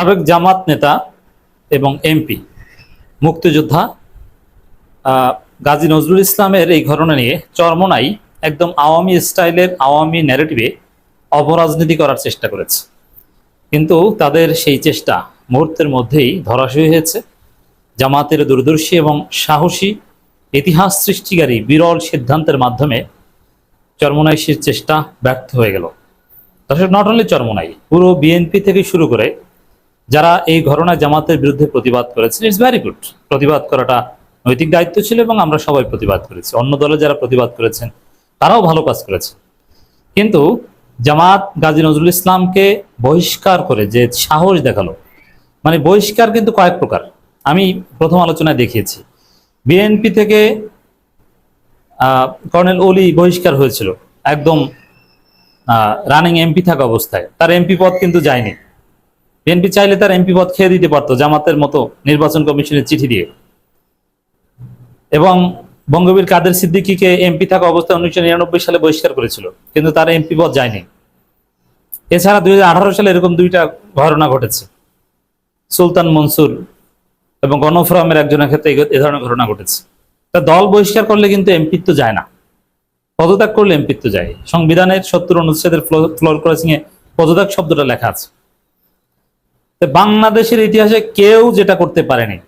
সাবেক জামাত নেতা এবং এমপি মুক্তিযোদ্ধা গাজী নজরুল ইসলামের এই ঘটনা নিয়ে চরমোনাই একদম আওয়ামী স্টাইলের আওয়ামী ন্যারেটিভে অপরাজনীতি করার চেষ্টা করেছে, কিন্তু তাদের সেই চেষ্টা মুহূর্তের মধ্যেই ধরাশয়ী হয়েছে। জামাতের দূরদর্শী এবং সাহসী ইতিহাস সৃষ্টিকারী বিরল সিদ্ধান্তের মাধ্যমে চরমোনাই সেই চেষ্টা ব্যর্থ হয়ে গেল। দর্শক, নট অনলি চরমোনাই, পুরো বিএনপি থেকে শুরু করে যারা এই ঘটনায় জামাতের বিরুদ্ধে প্রতিবাদ করেছেন, ইটস ভেরি গুড। প্রতিবাদ করাটা নৈতিক দায়িত্ব ছিল এবং আমরা সবাই প্রতিবাদ করেছি। অন্য দলে যারা প্রতিবাদ করেছেন তারাও ভালো কাজ করেছে, কিন্তু জামাত গাজী নজরুল ইসলামকে বহিষ্কার করে যে সাহস দেখালো, মানে বহিষ্কার কিন্তু কয়েক প্রকার। আমি প্রথম আলোচনায় দেখিয়েছি, বিএনপি থেকে কর্নেল অলি বহিষ্কার হয়েছিল একদম রানিং এমপি থাকা অবস্থায়। তার এমপি পদ কিন্তু যায়নি। বিএনপি চাইলে তার এমপি পদ খেয়ে দিতে পারতো জামাতের মতো নির্বাচন কমিশনের চিঠি দিয়ে। এবং বঙ্গবীর কাদের সিদ্দিকীকে এমপি থাকা অবস্থায় 1999 সালে বহিষ্কার করেছিল, কিন্তু তার এমপি পদ যায়নি। এছাড়া 2018 সালে এরকম দুইটা ঘটনা ঘটেছে, সুলতান মনসুর এবং গণফোরামের একজনের ক্ষেত্রে এ ধরনের ঘটনা ঘটেছে। তা দল বহিষ্কার করলে কিন্তু এমপিত্ব যায় না, পদত্যাগ করলে এমপিত্ব যায়। সংবিধানের 70 অনুচ্ছেদের ফ্লোর ক্রসিং এ পদত্যাগ শব্দটা লেখা আছে। বাংলাদেশের ইতিহাসে কেউ যেটা করতে পারেনি,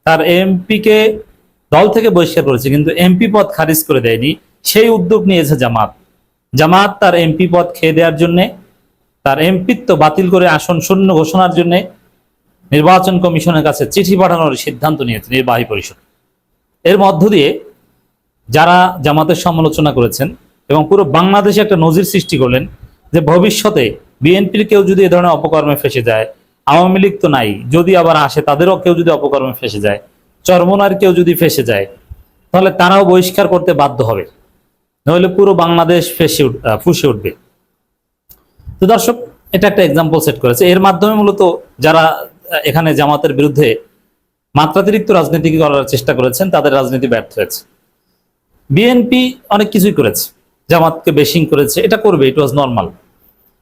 তার এমপিকে দল থেকে বহিষ্কার করেছে কিন্তু এমপি পদ খারিজ করে দেয়নি, সেই উদ্যোগ নিয়েছে জামাত। জামাত তার এমপি পদ খেয়ে দেওয়ার জন্য, তার এমপিত্ব বাতিল করে আসন শূন্য ঘোষণার জন্য নির্বাচন কমিশনের কাছে চিঠি পাঠানোর সিদ্ধান্ত নিয়েছে নির্বাহী পরিষদ। এর মধ্য দিয়ে যারা জামাতের সমালোচনা করেছেন এবং পুরো বাংলাদেশে একটা নজির সৃষ্টি করলেন যে ভবিষ্যতে বিএনপির কেউ যদি এ ধরনের অপকর্মে ফেসে যায়, আওয়ামী লীগ তো নাই, যদি আবার আসে তাদেরও কেউ যদি অপকর্মে ফেসে যায়, চরমোনার কেউ যদি ফেসে যায়, তাহলে তারাও বহিষ্কার করতে বাধ্য হবে, নইলে পুরো বাংলাদেশ ফুসে উঠবে। তো দর্শক, এটা একটা এক্সাম্পল সেট করেছে। এর মাধ্যমে মূলত যারা এখানে জামাতের বিরুদ্ধে মাত্রাতিরিক্ত রাজনীতি করার চেষ্টা করেছেন তাদের রাজনীতি ব্যর্থ হয়েছে। বিএনপি অনেক কিছুই করেছে, জামাতকে বেশিং করেছে, এটা করবে, ইট ওয়াজ নর্মাল।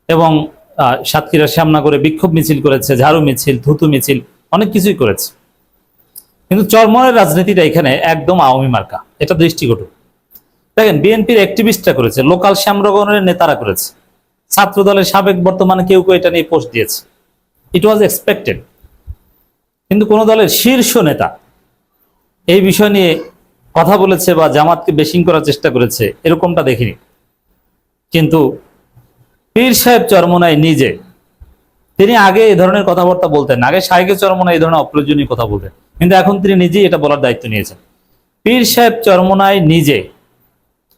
এবং সাতক্ষীরা সামনা করে বিক্ষোভ মিছিল করেছে, ঝাড়ু মিছিল, থুতু মিছিল, অনেক কিছুই করেছে। কিন্তু চরমোনাইয়ের রাজনীতিটা এখানে একদম আওয়ামী মার্কা, এটা দৃষ্টিকটু। দেখেন, বিএনপির অ্যাক্টিভিস্টরা করেছে, লোকাল শ্যামরগণের নেতারা করেছে, ছাত্র দলের সাবেক বর্তমানে কেউ কেউ এটা নিয়ে পোস্ট দিয়েছে। ইট ওয়াজ এক্সপেক্টেড। কিন্তু কোন দলের শীর্ষ নেতা এই বিষয় নিয়ে কথা বলেছে বা জামাতকে বেশিং করার চেষ্টা করেছে এরকমটা দেখিনি। কিন্তু পীর সাহেব চরমোনাই নিজে, তিনি আগে এই ধরনের কথাবার্তা বলতেন, আগে শাহেকে চরমোনাই এই ধরনের অপ্রয়োজনীয় কথা বলতেন, কিন্তু এখন তিনি নিজেই এটা বলার দায়িত্ব নিয়েছেন। পীর সাহেব চরমোনাই নিজে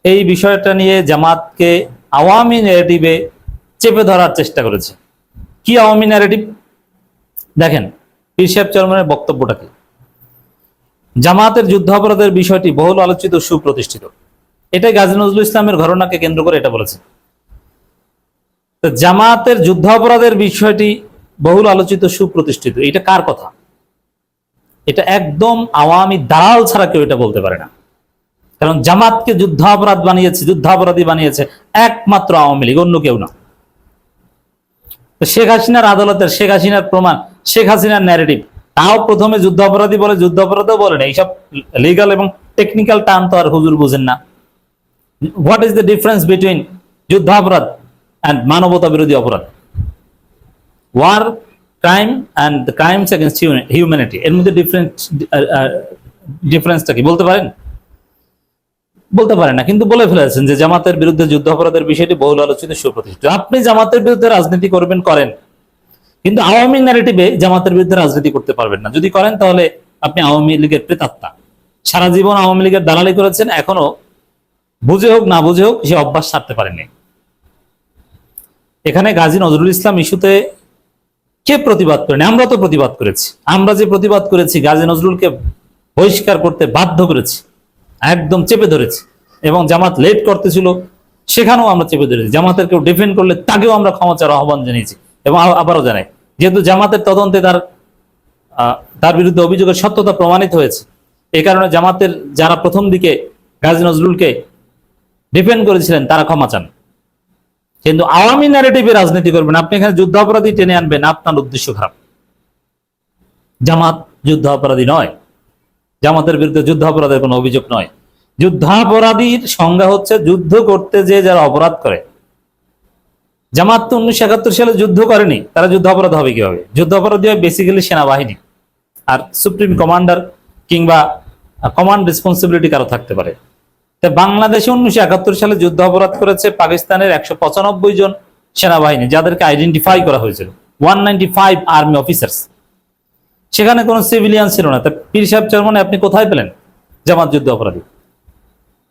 এই বিষয়টা নিয়ে জামাতকে আওয়ামী ন্যারেটিভে চেপে ধরার চেষ্টা করেছে। কি আওয়ামী ন্যারেটিভ? দেখেন পীর সাহেব চরমোনাইয়ের বক্তব্যটা কি। জামাতের যুদ্ধাপরাধের বিষয়টি বহুল আলোচিত, সুপ্রতিষ্ঠিত। এটাই গাজী নজরুল ইসলামের ঘটনাকে কেন্দ্র করে এটা বলেছে। জামাতের যুদ্ধাপরাধের বিষয়টি বহুল আলোচিত, সুপ্রতিষ্ঠিত, এটা কার কথা? এটা একদম আওয়ামী দালাল ছাড়া কেউ এটা বলতে পারে না। কারণ জামাতকে যুদ্ধাপরাধ বানিয়েছে, যুদ্ধাপরাধী বানিয়েছে একমাত্র আওয়ামী লীগ, অন্য কেউ না। শেখ হাসিনার আদালতের, শেখ হাসিনার প্রমাণ, শেখ হাসিনার ন্যারেটিভ, তাও প্রথমে যুদ্ধাপরাধী বলে, যুদ্ধাপরাধও বলে না। এইসব লিগাল এবং টেকনিক্যাল টার্ম তো আর হুজুর বুঝেন না। What is the difference between যুদ্ধাপরাধ অ্যান্ড মানবতা বিরোধী অপরাধ? War crime and the crimes against humanity, এর মধ্যে ডিফারেন্সটা কি বলতে পারেন? বলতে পারেন না, কিন্তু বলে ফেলেছেন যে জামাতের বিরুদ্ধে যুদ্ধাপরাধের বিষয়টি বহুল আলোচিত, সুপ্রতিষ্ঠিত। আপনি জামাতের বিরুদ্ধে রাজনীতি করবেন, করেন, কিন্তু আওয়ামী ন্যারেটিভে জামাতের বিরুদ্ধে রাজনীতি করতে পারবেন না। যদি করেন তাহলে আপনি আওয়ামী লীগের প্রেতাত্মা। সারা জীবন আওয়ামী লীগের দালালি করেছেন, এখনো বুঝে হোক না বুঝে হোক সে অভ্যাস ছাড়তে পারেনি। এখানে গাজী নজরুল ইসলাম ইস্যুতে কে প্রতিবাদ করেনি? আমরা তো প্রতিবাদ করেছি। আমরা যে প্রতিবাদ করেছি, গাজী নজরুলকে বহিষ্কার করতে বাধ্য করেছি, একদম চেপে ধরেছি। এবং জামাত লেট করতেছিল, সেখানেও আমরা চেপে ধরেছি। জামাতের কেউ ডিফেন্ড করলে তাকেও আমরা ক্ষমা চাওয়ার আহ্বান জানিয়েছি এবং আবারও জানাই, যেহেতু জামাতের তদন্তে তার বিরুদ্ধে অভিযোগের সত্যতা প্রমাণিত হয়েছে, এই কারণে জামাতের যারা প্রথম দিকে গাজী নজরুলকে ডিফেন্ড করেছিলেন তারা ক্ষমা চান। কিন্তু আওয়ামী ন্যারেটিভে রাজনীতি করবেন, আপনি এখানে যুদ্ধাপরাধী টেনে আনবেন, আপনার উদ্দেশ্য খারাপ। জামাত যুদ্ধাপরাধী নয়, জামাতের বিরুদ্ধে যুদ্ধাপরাধের কোনো অভিযোগ নয়। যুদ্ধাপরাধীর সংজ্ঞা হচ্ছে যুদ্ধ করতে যে যারা অপরাধ করে। জামাত তো 1971 সালে যুদ্ধ করেনি, তারা যুদ্ধাপরাধ হবে কিভাবে? যুদ্ধাপরাধী হয় বেসিক্যালি সেনাবাহিনী, আর সুপ্রিম কমান্ডার কিংবা কমান্ড রেসপন্সিবিলিটি কারো থাকতে পারে। তাই বাংলাদেশে 1971 সালে যুদ্ধ অপরাধ করেছে পাকিস্তানের 195 জন সেনাবাহিনী, যাদেরকে আইডেন্টিফাই করা হয়েছিল, 195 আর্মি অফিসার্স। সেখানে কোনো সিভিলিয়ান ছিল না। তা পীর সাহেব চরমনে আপনি কোথায় পেলেন জামাত যুদ্ধ অপরাধী?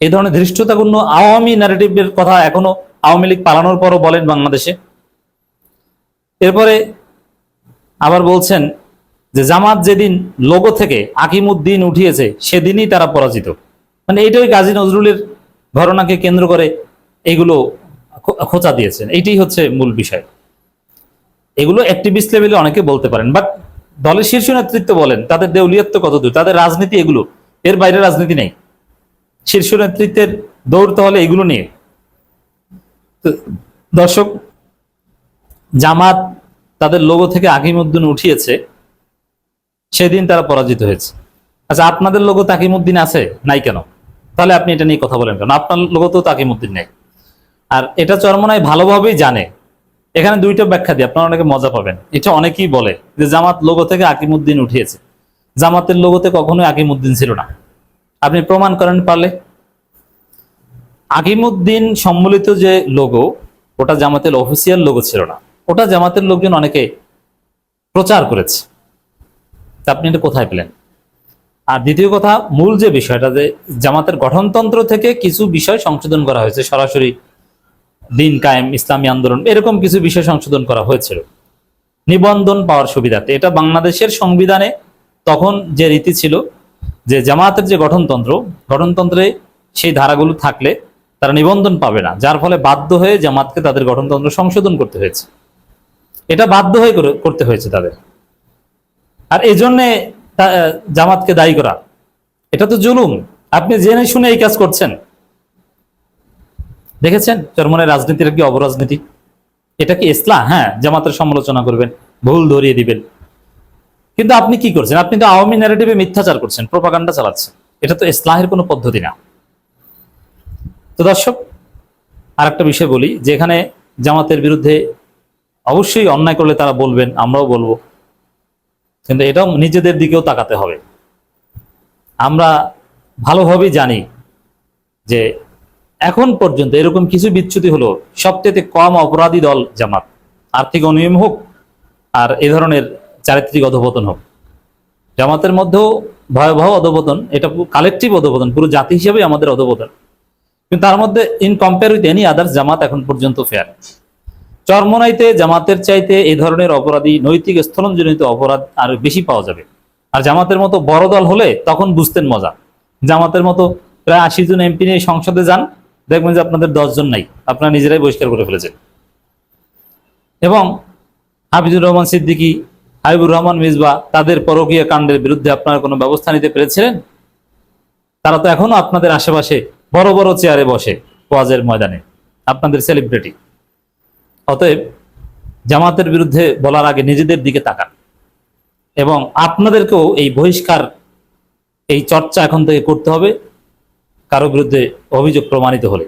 এই ধরনের ধৃষ্টতাপূর্ণ আওয়ামী ন্যারেটিভের কথা এখনো আওয়ামী লীগ পালানোর পরও বলেন বাংলাদেশে। এরপরে আবার বলছেন যে জামাত যেদিন লোগো থেকে আকিমুদ্দিন উঠিয়েছে সেদিনই তারা পরাজিত। মানে এইটাই কাজী নজরুলের ঘটনাকে কেন্দ্র করে এগুলো খোঁচা দিয়েছেন, এইটাই হচ্ছে মূল বিষয়। এগুলো অ্যাক্টিভিস্ট লেভেলে অনেকে বলতে পারেন, বাট দলের শীর্ষ নেতৃত্ব বলেন তাদের দেউলিয়ত্ব কতদূর, তাদের রাজনীতি এগুলো, এর বাইরে রাজনীতি নেই। শীর্ষ নেতৃত্বের দৌড়তে হলে এগুলো নিয়ে। দর্শক, জামাত তাদের লোগো থেকে আকিমুদ্দিন উঠিয়েছে সেদিন তারা পরাজিত হয়েছে। আচ্ছা, আপনাদের লোগো তাকিমুদ্দিন আছে নাই কেন? তাহলে আপনি এটা নিয়ে কথা বলেন কেন? আপনার লোগো তো তাকিমুদ্দিন নেই। আর এটা চরমনাই ভালোভাবেই জানে। এখানে দুইটা ব্যাখ্যা দিয়ে আপনারা অনেকে মজা পাবেন। এটা অনেকেই বলে যে জামাত লোগো থেকে আকিমুদ্দিন উঠিয়েছে। জামাতের লোগোতে কখনোই আকিমুদ্দিন ছিল না। আপনি প্রমাণ করেন পারলে। আকিমুদ্দিন সম্মিলিত যে লোগো, ওটা জামাতের অফিসিয়াল লোগো ছিল না, ওটা জামাতের লোকজন অনেকে প্রচার করেছে। আপনি এটা কোথায় পেলেন? আর দ্বিতীয় কথা, মূল যে বিষয়টা, যে জামাতের গঠনতন্ত্র থেকে কিছু বিষয় সংশোধন করা হয়েছে, সরাসরি দিন কায়েম, ইসলামী আন্দোলন, এরকম কিছু বিষয় সংশোধন করা হয়েছিল নিবন্ধন পাওয়ার সুবিধাতে। এটা বাংলাদেশের সংবিধানে তখন যে রীতি ছিল যে জামাতের যে গঠনতন্ত্রে সেই ধারাগুলো থাকলে তারা নিবন্ধন পাবে না, যার ফলে বাধ্য হয়ে জামাতকে তাদের গঠনতন্ত্র সংশোধন করতে হয়েছে। এটা বাধ্য হয়ে করতে হয়েছে তাদের। আর এই জন্যে জামাতকে দায়ী করা, এটা তো জুলুম। আপনি জেনে শুনে এই কাজ করছেন। দেখেছেন চরমনের রাজনীতির কি অবরাজনীতি? এটা কি ইসলাম? হ্যাঁ, জামাতের সমালোচনা করবেন, ভুল ধরিয়ে দিবেন, কিন্তু আপনি কি করছেন? আপনি তো আওয়ামী ন্যারেটিভে মিথ্যাচার করছেন, প্রোপাগান্ডা চালাচ্ছেন। এটা তো ইসলাহের কোনো পদ্ধতি না। তো দর্শক, আরেকটা বিষয় বলি, যে এখানে জামাতের বিরুদ্ধে অবশ্যই অন্যায় করলে তারা বলবেন, আমরাও বলবো, কিন্তু এটাও নিজেদের দিকেও তাকাতে হবে। আমরা ভালোভাবেই জানি যে এখন পর্যন্ত এরকম কিছু বিচ্যুতি হলো সবচেয়ে কম অপরাধী দল জামাত। আর্থিক অনিয়ম হোক আর এ ধরনের চারিত্রিক অধঃপতন হোক, জামাতের মধ্যেও ভয়াবহ অধঃপতন, এটা কালেকটিভ অধঃপতন, পুরো জাতি হিসেবে আমাদের অধঃপতন। কিন্তু তার মধ্যে in compare with any others, Jamaat এখন পর্যন্ত ফেয়ার। চরমনাইতে জামাতের চাইতে এই ধরনের অপরাধী, নৈতিক স্থলনজনিত অপরাধ আর বেশি পাওয়া যাবে। আর জামাতের মতো বড় দল হলে তখন বুঝতেন মজা। জামাতের মতো প্রায় 80 জন এমপি নিয়ে সংসদে যান, দেখবেন যে আপনাদের 10 জন নাই, আপনারা নিজেরাই বহিষ্কার করে ফেলেছেন। এবং হাফিজুর রহমান সিদ্দিকী, হাবিবুর রহমান মিসবা, তাদের পরকীয়া কাণ্ডের বিরুদ্ধে আপনারা কোনো ব্যবস্থা নিতে পেরেছিলেন? তারা তো এখনো আপনাদের আশেপাশে বড় বড় চেয়ারে বসে ওয়াজের ময়দানে, আপনাদের সেলিব্রিটি। অতএব জামাতের বিরুদ্ধে বলার আগে নিজেদের দিকে তাকান, এবং আপনাদেরকেও এই বহিষ্কার, এই চর্চা এখন থেকে করতে হবে কারো বিরুদ্ধে অভিযোগ প্রমাণিত হলে।